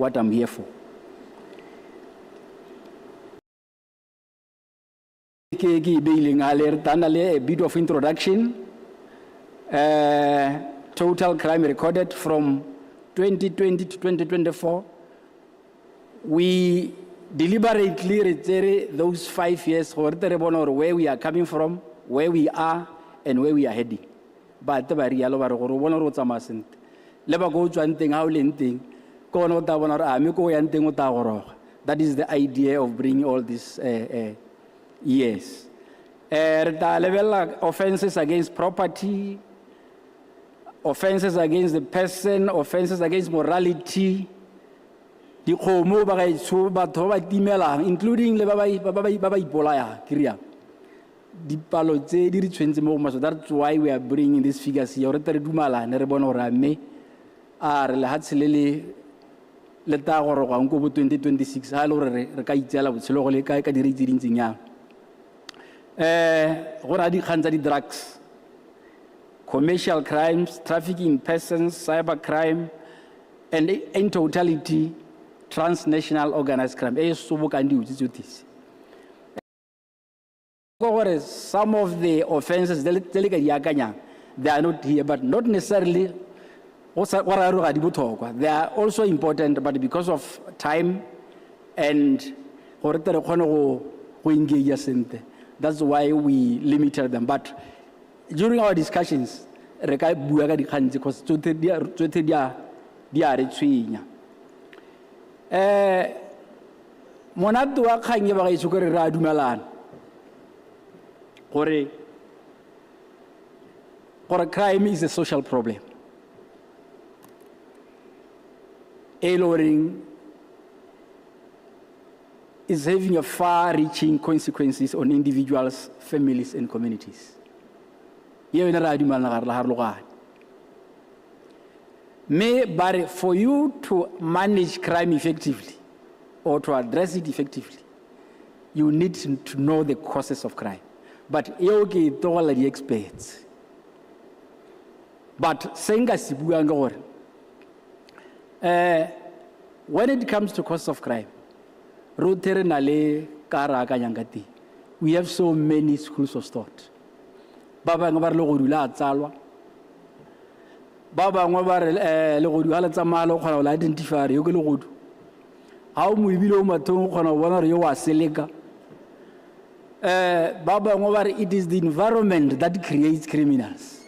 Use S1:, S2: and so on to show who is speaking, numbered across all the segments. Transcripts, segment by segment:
S1: what I'm here for. A bit of introduction. Total crime recorded from 2020 to 2024. We deliberately reiterate those 5 years where we are coming from, where we are, and where we are heading. But the real that is the idea of bringing all these years. Level offenses against property, offenses against the person, offenses against morality, including that's why we are bringing these figures here. Let 2026 drugs, commercial crimes, trafficking in persons, cybercrime, and in totality, transnational organized crime. Some of the offenses, they are not here, but not necessarily. They are also important, but because of time and that's why we limited them. But during our discussions, crime is a social problem. Lowering is having a far-reaching consequences on individuals, families, and communities. But for you to manage crime effectively or to address it effectively, you need to know the causes of crime. But all the experts. But when it comes to causes of crime, we have so many schools of thought. Baba ngobar lo godula tsalwa. Baba ngobar le godu hala tsamalo khona la identify yo ke le godu. Ha o mo ibile o mathong khona bona re yo wa seleka. Baba ngobar it is the environment that creates criminals.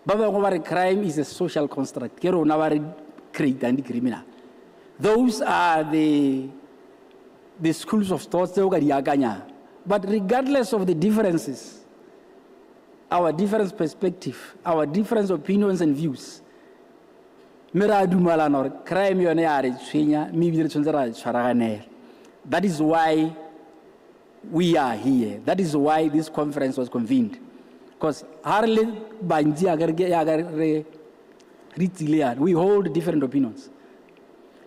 S1: Baba ngobar crime is a social construct. Ke rona ba re create and criminal. Those are the schools of thought. But regardless of the differences, our different perspective, our different opinions and views, that is why we are here. That is why this conference was convened. Because we hold different opinions.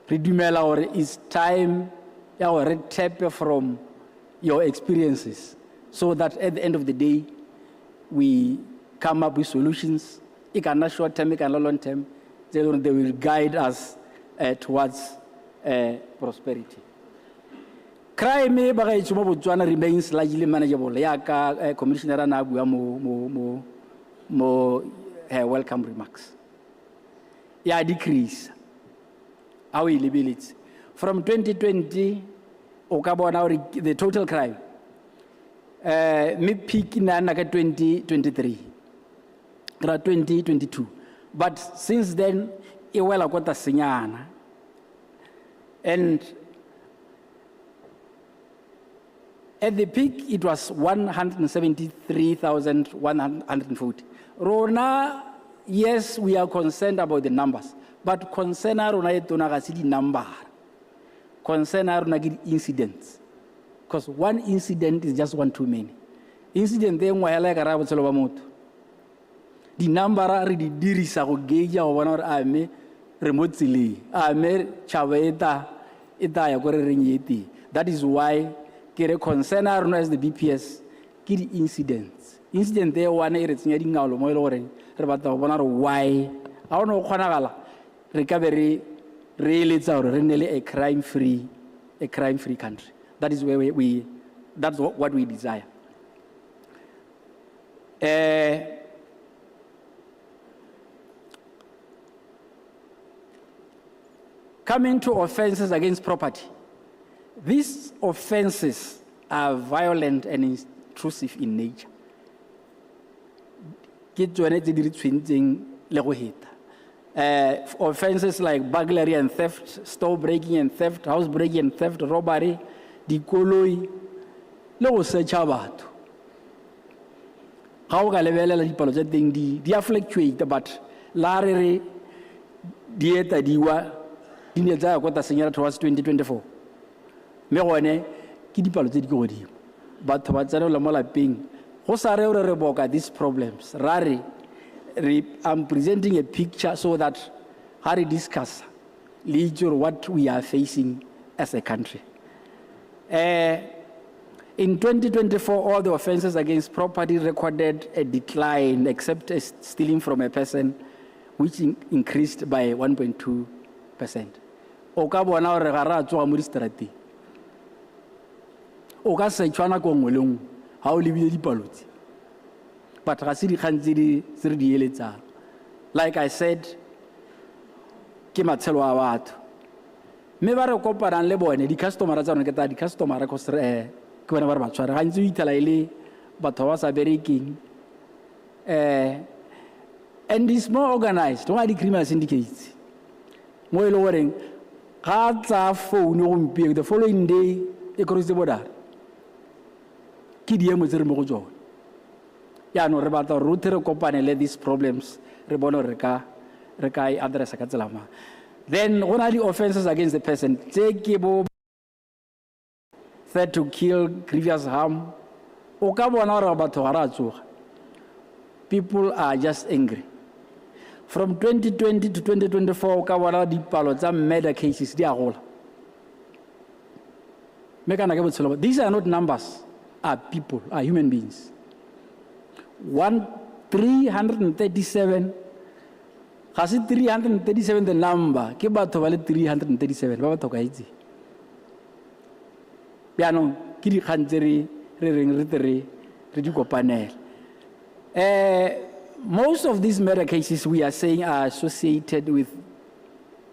S1: It's time to tap from your experiences so that at the end of the day, we come up with solutions. It can not short term, it can not long term. They will guide us towards prosperity. Crime remains largely manageable. Commissioner Anabua welcome remarks. Decrease our liability. From 2020, the total crime, peak in 2023, 2022. But since then, and at the peak, it was 173,140. Rona, yes, we are concerned about the numbers, but concern Rona the number. Concern Rona incidents. Because one incident is just one too many. Incident then why like a rabbit the number already dirisa go gauge or ame remotely. Ame chaveta ita ya gore renyeti. That is why kere concern as the BPS kiri incidents. Incident there one it's nyadi ngalo mo ile gore re batla go bona why. I don't know khona gala recovery really it's a crime-free country. That is where that's what we desire. Coming to offenses against property, these offenses are violent and intrusive in nature. Offenses like burglary and theft, store breaking and theft, house breaking and theft, robbery, dikoloi, le go searcha batho. Ga o ka lebelela dipalo tsa teng di a fluctuate, but la re dieta diwa di ne tsa go ta senyela towards 2024. Me gone ke dipalo tse di go godimo. Batho ba tsena mo lapeng go sa re re boka these problems. I'm presenting a picture so that how we discuss what we are facing as a country. In 2024, all the offenses against property recorded a decline, except stealing from a person, which increased by 1.2%. Oka bona hore ga ra tswa mo distrate. Oka se tshwana go ngweleng ha o lebile dipalotsi. But like I said, ke matshelo a batho. Me ba re kopana le bone di customer tsa rona ke ta di customer ko ke bona ba re ba tshwara ga ntse o itela ile batho ba sa bereking. And it's more organized. Don't di criminal syndicates. Mo ile goreng ga tsa phone go mpie the following day e cross the border. Ke di emo tsere mo go tsona. Ya no re batla re kopane le these problems re bona re ka address ka tsela ma. Then one of the offenses against the person take bo threat to kill, grievous harm. O ka bona re batho ga ra tsoga. People are just angry. From 2020 to 2024 o ka bona dipalo tsa murder cases di a gola. These are not numbers, are people, are human beings. 337 has it 337 the number ke batho ba le 337 ba batho ka itse ya no ke di khantsere re di kopanela. Most of these murder cases we are saying are associated with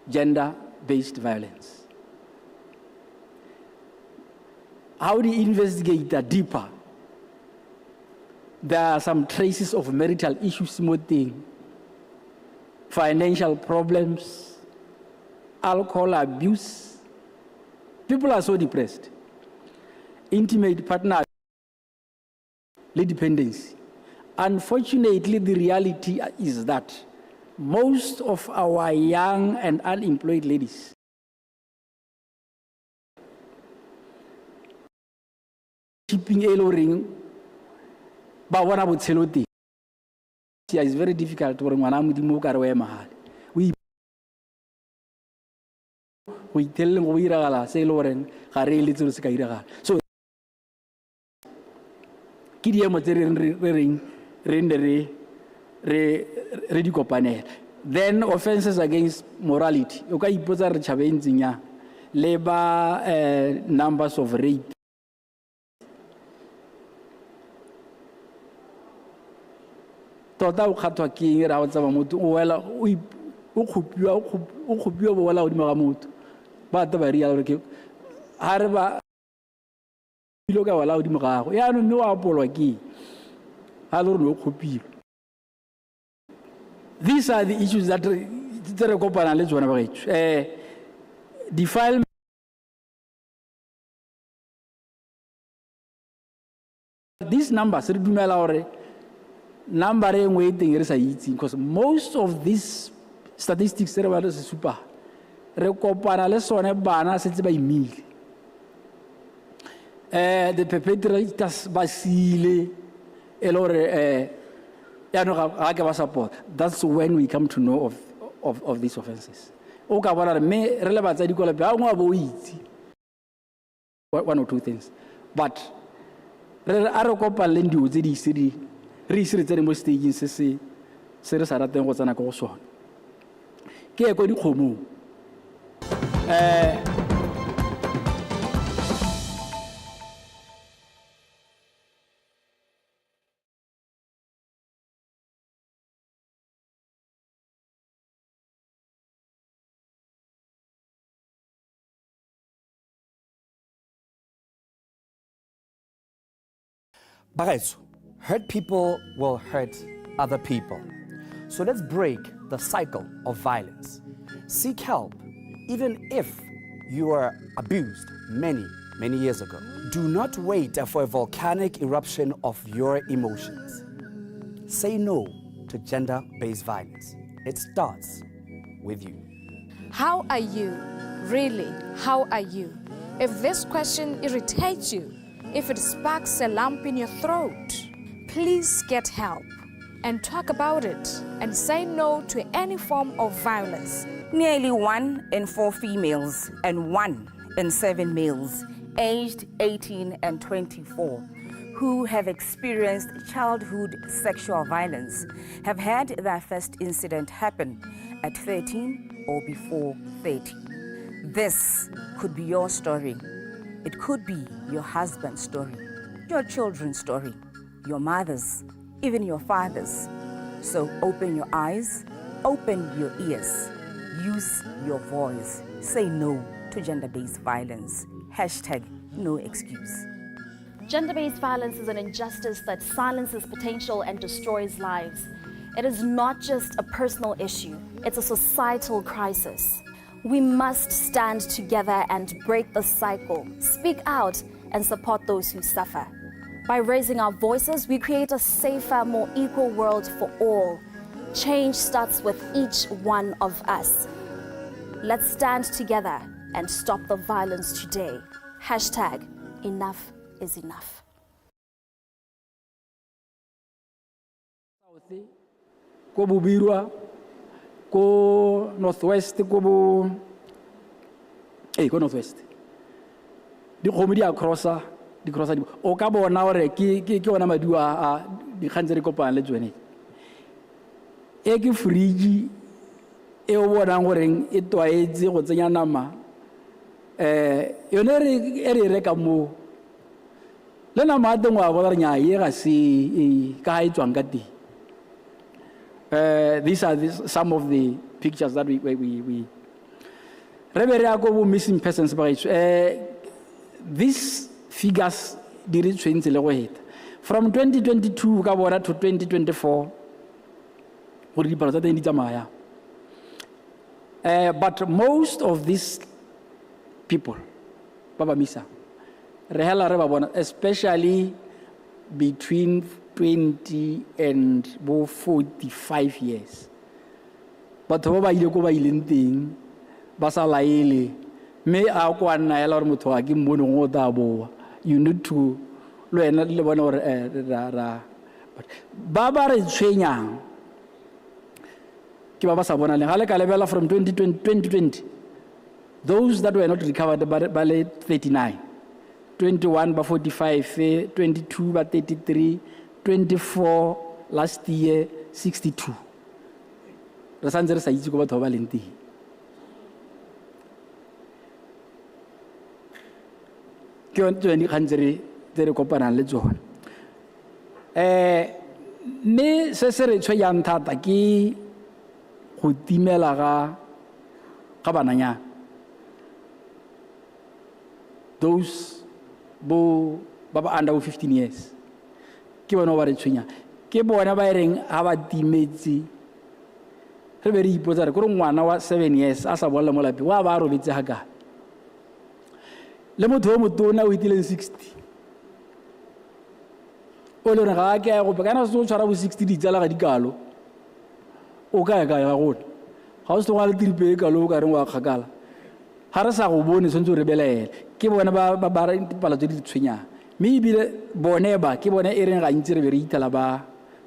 S1: gender-based violence. How do you investigate that deeper? There are some traces of marital issues, financial problems, alcohol abuse. People are so depressed. Intimate partner dependency. Unfortunately, the reality is that most of our young and unemployed ladies keeping a ring. But what about Seloti? It's very difficult to we tell them we say Lauren, so then offenses against morality. Labor numbers of rape. Tota o khatwa ke ra o tsaba motho o wela o khopiwa bo wela o di maga motho ba ta ba ria re ke ha re ba ilo ka wela o di maga go ya no mme wa apolwa ke ha lo no khopiwa. These are the issues that re kopana le tsona ba gaithu defilement these numbers re dumela hore number waiting because most of these statistics are super. The perpetrators basile support. That's when we come to know of these offenses. One or two things. But re tsene mo staging se re sa rateng go tsena go sona ke go dikgomo
S2: Bagaetso, hurt people will hurt other people. So let's break the cycle of violence. Seek help, even if you were abused many, many years ago. Do not wait for a volcanic eruption of your emotions. Say no to gender-based violence. It starts with you.
S3: How are you? Really, how are you? If this question irritates you, if it sparks a lump in your throat, please get help and talk about it and say no to any form of violence.
S4: Nearly 1 in 4 females and 1 in 7 males aged 18 and 24 who have experienced childhood sexual violence have had their first incident happen at 13 or before 30. This could be your story. It could be your husband's story, your children's story, your mother's, even your father's. So open your eyes, open your ears, use your voice. Say no to gender-based violence. #no excuse.
S5: Gender-based violence is an injustice that silences potential and destroys lives. It is not just a personal issue, it's a societal crisis. We must stand together and break the cycle, speak out and support those who suffer. By raising our voices, we create a safer, more equal world for all. Change starts with each one of us. Let's stand together and stop the violence today. #enough is enough.
S1: Ko Bubirwa, ko Northwest, ko Northwest. Di khomo di crossa, o ka bona hore ke ona madua a di khantse re kopana le tsone. E ke fridge e o bona gore e twaetse go tsenya nama. Yone re reka mo. Le nama teng wa bona nya ye ga se ka ha itswang ka teng. These are some of the pictures that we missing persons. These figures did change from 2022 to 2024. But most of these people, Baba Misa, especially between 20 and 45 years. But ba ile go ba ileng teng ba sa laele me a kwa nna ela re motho a ke mmono go ta boa. You need to le bona gore ba re tshwenyang ke ba sa bona le ga le ka lebela from 2020 those that were not recovered ba le 39, 21 ba 45, 22 ba 33, 24 last year 62. Re santse re sa itse go batho ba leng teng. Ke yone kgantse re kopanang le tsone. Me se se re tshwenyang thata ke go timela ga bananyana. Those ba under 15 years. Ke bona ba re tshwenya. Ke bona ba reng ha ba timetse. Re be re ipotsa re go ngwana wa 7 years a sa bolla mo lapi wa ba robetse ha ka. Le motho o motona o itileng 60. O le ga ke go kana se o tshwara bo 60 di tsala ga dikalo. O ka ga gona. Ga o se ngwa le tripe ka lo ka reng wa khakala. Ha re sa go bone sentse re belele. Ke bona ba pala tse di tshwenya. Me ibile bone ba ke bona e reng ga ntse re be re itela ba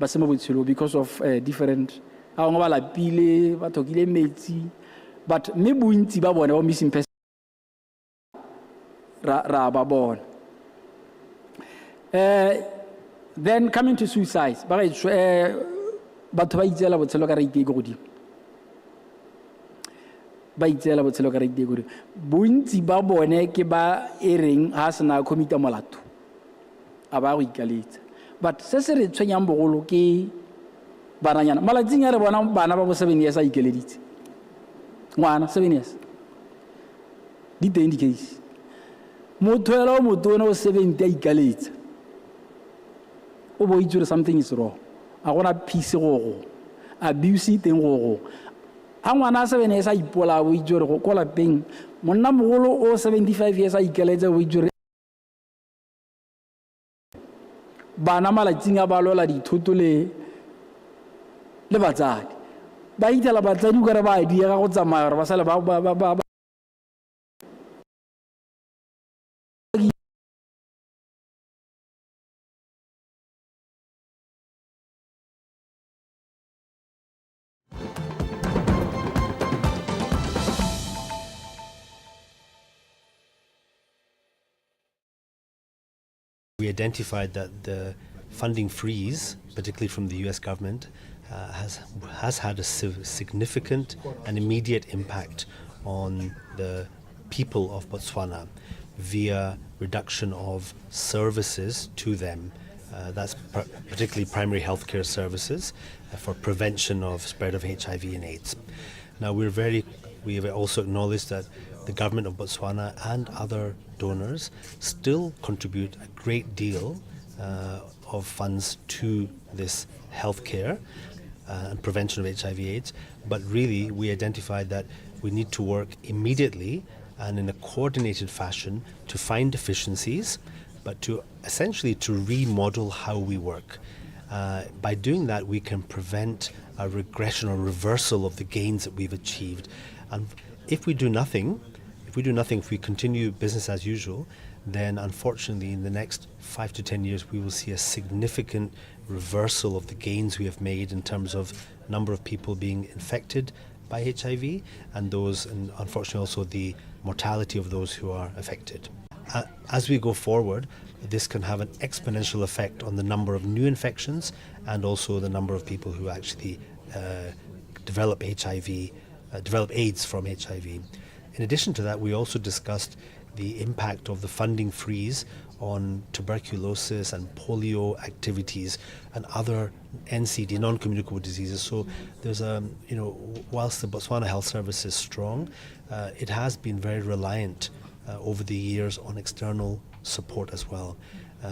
S1: se mo botshelo because of different a ngo ba lapile ba thokile metsi but me bontsi ba bona ba missing person ra ba bona. Then coming to suicide ba batho ba itsela botshelo ka re ike go godimo. ba itseela botshelo ka rate gore bontsi ba bone ke ba e reng ha sena komita molato a ba go ikaletsa but se se re tshwenyang bogolo ke bananyana malatsing a re bona bana ba bo 7 years a ikeleditse ngwana 7 years di teng di case motho ela o motona o 70 a ikaletsa o bo itse something is wrong a gona peace go abuse teng go ha ngwana 7 years a ipola o itse go kola peng monna mogolo o 75 years a ikeletsa o itse bana malatsing a ba lola dithoto le batsadi ba itela batsadi go re ba diega go tsamaya re ba sala ba
S6: We identified that the funding freeze, particularly from the US government, has had a significant and immediate impact on the people of Botswana via reduction of services to them. That's particularly primary healthcare services for prevention of spread of HIV and AIDS. Now we have also acknowledged that the government of Botswana and other donors still contribute a great deal of funds to this healthcare and prevention of HIV/AIDS. But really, we identified that we need to work immediately and in a coordinated fashion to find efficiencies, but to essentially to remodel how we work. By doing that, we can prevent a regression or reversal of the gains that we've achieved. And if we do nothing, if we continue business as usual, then unfortunately in the next 5 to 10 years we will see a significant reversal of the gains we have made in terms of number of people being infected by HIV and unfortunately also the mortality of those who are affected. As we go forward, this can have an exponential effect on the number of new infections and also the number of people who actually develop AIDS from HIV. In addition to that, we also discussed the impact of the funding freeze on tuberculosis and polio activities and other NCD, non-communicable diseases. So there's whilst the Botswana Health Service is strong, it has been very reliant over the years on external support as well.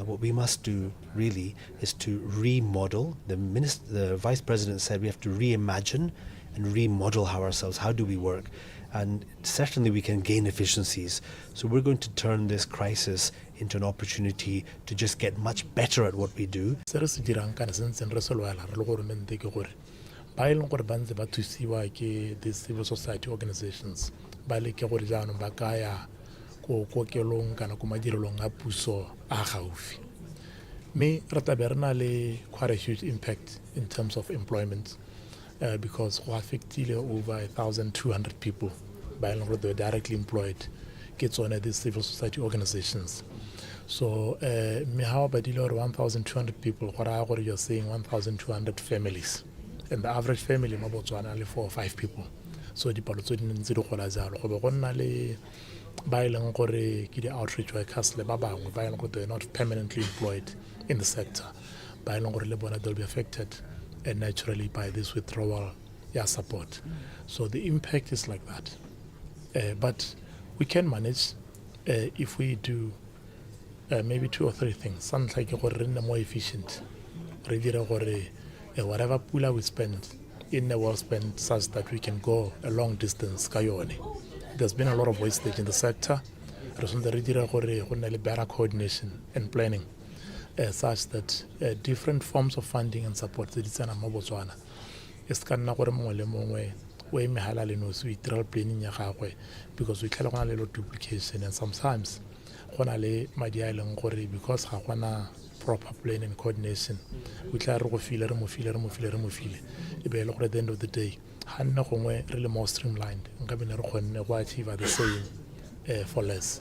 S6: What we must do really is to remodel. The Vice President said we have to reimagine and remodel how do we work. And certainly we can gain efficiencies. So we're going to turn this crisis into an opportunity to just get much better at what we do.
S7: Ba ileng gore ba ntse ba thusiwa ke the civil society organizations ba leke gore jaanong ba ka ya ko kokelong kana ko madirelong a puso a gaufi me re tla be re na le quite a huge impact in terms of employment because go affectile over 1,200 people ba ileng gore they were directly employed ke tsone the civil society organizations. So me how ba dile gore 1,200 people gore you're saying 1,200 families. And the average family in Botswana only 4 or 5 people. So the palo tso di ntse di gola jalo go be go nna le ba ileng gore ke di outreach workers le ba bangwe ba ileng gore they're not permanently employed in the sector. Ba ileng gore le bona they'll be affected naturally by this withdrawal support. So the impact is like that. But we can manage if we do maybe 2 or 3 things. Something like gore re nne more efficient. Re dire gore whatever pula we spend in the world spend such that we can go a long distance ka yone. There's been a lot of wastage in the sector. Re sentse re dira gore go nne le better coordination and planning such that different forms of funding and support tse di tsena mo Botswana e se ka nna gore mongwe le mongwe o e mehala le no se itirela planning ya gagwe because we tlhela gona le duplication and sometimes gona le madi a ileng gore because ga gona proper planning and coordination we tla re go file re mo file e be le gore at the end of the day ha nna gongwe re le more streamlined nka bene re kgonne go achieve the same for less.